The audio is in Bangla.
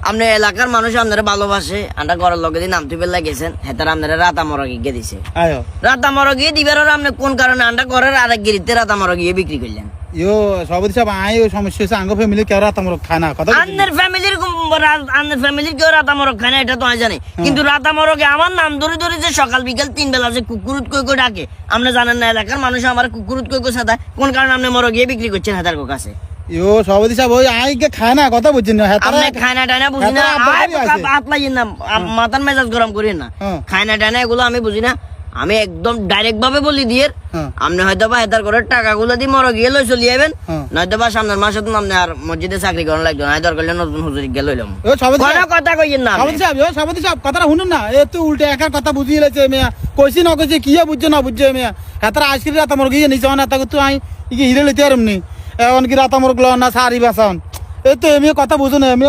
আপনি এলাকার মানুষ আপনারা ভালোবাসে আন্ডা ঘরের লগে দিয়ে নাম তুই বেলা গেছেন হেতার আপনারা রাতা মরগি গিয়ে দিছে আয়ো রাতা মরগি দিবার আপনি কোন কারণে আন্ডা ঘরের আরেক গিরিতে রাতা মরগিয়ে বিক্রি করলেন ইয়ো সভাপতি সাহেব আই ওই সমস্যা হচ্ছে আঙ্গ ফ্যামিলি কেউ রাত আমার খায় না কথা আপনার ফ্যামিলির কেউ রাতা মরগ খায় না এটা তো আমি জানি কিন্তু রাতা মরগে আমার নাম ধরে ধরে যে সকাল বিকাল 3 বেলা যে কুকুরুত কই ডাকে আপনি জানেন না এলাকার মানুষ আমার কুকুরুত কই সাদায় কোন কারণে আপনি মরগিয়ে বিক্রি করছেন হেতার কাছে ইয়ো সভাপতি সাহেব ওই আই কে খায় না কথা বুঝছেন না আপনি খায়না টায়না বুঝি না আতলাইয়েন না মাথার মেজাজ গরম করেন না খায়না টায়না এগুলো আমি বুঝি না আমি একদম ডাইরেক্ট ভাবে বলি দিয়ে আপনি হয়তো বা হেতার করে টাকাগুলো দিয়ে মর গিয়ে লই চলে যাবেন নয়তো বা সামনের মাসে তো আপনি আর মসজিদে চাকরি করার লাগবে না দরকার হলে নতুন হুজুরি গিয়ে লইলাম কোনো কথা কইয়েন না সভাপতি সাহেব কথাটা শুনুন না এ তো উল্টে একার কথা বুঝিয়ে লেছে মেয়া কইছি না কইছি কি বুঝছে না বুঝছে মেয়া হেতার আজকের রাত আমার গিয়ে নিছে না তাকে তো আই হিরে লইতে আর এমনি এখন কি রাত আমার গুলো না সারি বাসান এ তো এমনি কথা বুঝুন এমনি